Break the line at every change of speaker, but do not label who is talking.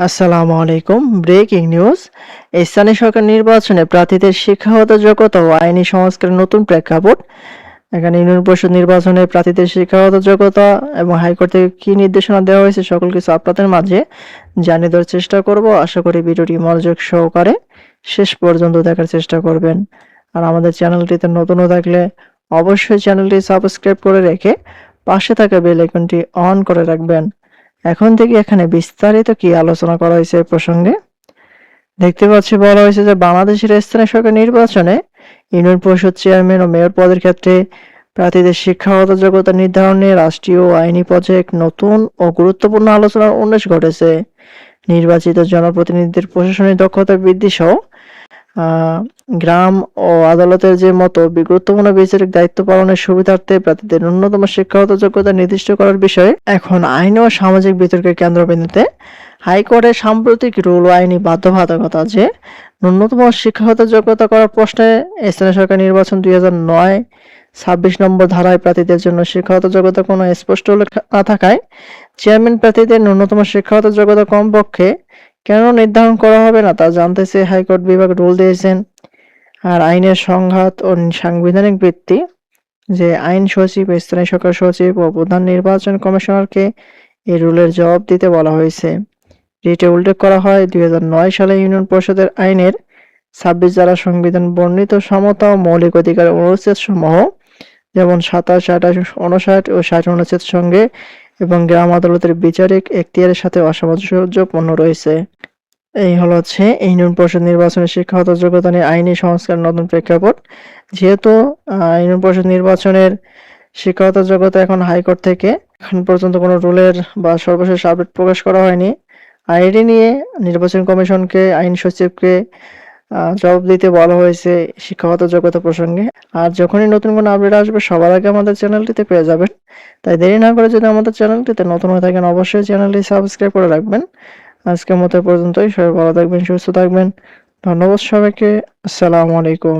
আসসালামু আলাইকুম। Breaking news. স্থানীয় সরকার নির্বাচনে প্রার্থীদের শিক্ষাগত যোগ্যতা ও আইনি সংস্কারের নতুন প্রেক্ষাপট। এখানে ইউনিয়ন পরিষদ নির্বাচনে প্রার্থীদের শিক্ষাগত যোগ্যতা এবং হাইকোর্ট থেকে কি নির্দেশনা দেওয়া হয়েছে সকল কিছু আপনাদের মাঝে জানিয়ে দেওয়ার চেষ্টা করব। আশা করি ভিডিওটি মনোযোগ সহকারে শেষ পর্যন্ত দেখার চেষ্টা করবেন। আর আমাদের চ্যানেলটিতে নতুন হয়ে থাকলে অবশ্যই চ্যানেলটি সাবস্ক্রাইব করে রেখে পাশে থাকা বেল আইকনটি অন করে রাখবেন। এখন থেকে এখানে বিস্তারিত কি আলোচনা করা হয়েছে এই প্রসঙ্গে দেখতে পাচ্ছি বলা হয়েছে যে বাংলাদেশের স্থানীয় সরকার নির্বাচনে ইউনিয়ন পরিষদ চেয়ারম্যান ও মেয়র পদের ক্ষেত্রে প্রার্থীদের শিক্ষাগত যোগ্যতা নির্ধারণে রাষ্ট্রীয় ও আইনি পর্যায়ে এক নতুন ও গুরুত্বপূর্ণ আলোচনার উন্মেষ ঘটেছে। নির্বাচিত জনপ্রতিনিধিদের প্রশাসনিক দক্ষতা বৃদ্ধি সহ গ্রাম ও আদালতের যে মতো গুরুত্বপূর্ণ বিচারিক দায়িত্ব পালনের সুবিধার্থে প্রার্থীদের ন্যূনতম শিক্ষাগত যোগ্যতা নির্দিষ্ট করার বিষয়ে এখন আইন ও সামাজিক বিতর্কের কেন্দ্রবিন্দুতে। হাইকোর্টের সাম্প্রতিক রুল ও আইনি বাধ্যবাধকতা যে ন্যূনতম শিক্ষাগত যোগ্যতা করার প্রশ্নে স্থানীয় সরকার নির্বাচন 2009 26 নম্বর ধারায় প্রার্থীদের জন্য শিক্ষাগত যোগ্যতা কোনো স্পষ্ট উল্লেখ না থাকায় চেয়ারম্যান প্রার্থীদের ন্যূনতম শিক্ষাগত যোগ্যতা কমপক্ষে কেন নির্ধারণ করা হবে না তা জানতে চেয়ে হাইকোর্ট বিভাগ রুল দিয়েছেন। আর আইনের সংঘাত ও সাংবিধানিক ভিত্তি যে আইন সচিব, স্থানীয় সরকার সচিব ও প্রধান নির্বাচন কমিশনারকে এই রুলের জবাব দিতে বলা হয়েছে। রিটে উল্লেখ করা হয় 2009 সালে ইউনিয়ন পরিষদের আইনের 26 ধারা সংবিধান বর্ণিত সমতা ও মৌলিক অধিকারের অনুচ্ছেদ সমূহ যেমন 27, 28, 59 ও 60 অনুচ্ছেদ সঙ্গে এবং গ্রাম আদালতের বিচারিক এখতিয়ারের সাথে অসামঞ্জস্যপূর্ণ রয়েছে। এই হচ্ছে ইউনিয়ন পরিষদ নির্বাচনের শিক্ষাগত যোগ্যতা নিয়ে আইনি সংস্কার নতুন প্রেক্ষাপট। যেহেতু ইউনিয়ন পরিষদ নির্বাচনের শিক্ষাগত যোগ্যতা এখন হাইকোর্ট থেকে এখন পর্যন্ত কোনো রুলের বা সর্বশেষ আপডেট প্রকাশ করা হয়নি। আইডি নিয়ে নির্বাচন কমিশনকে, আইন সচিবকে জবাব দিতে বলা হয়েছে শিক্ষাগত যোগ্যতা প্রসঙ্গে। আর যখনই নতুন কোনো আপডেট আসবে সবার আগে আমাদের চ্যানেলটিতে পেয়ে যাবেন। তাই দেরি না করে যদি আমাদের চ্যানেলটিতে নতুন হয়ে থাকেন অবশ্যই চ্যানেলটি সাবস্ক্রাইব করে রাখবেন। আজকের মতো পর্যন্তই। সবাই ভালো থাকবেন, সুস্থ থাকবেন। ধন্যবাদ সবাইকে। আসসালামু আলাইকুম।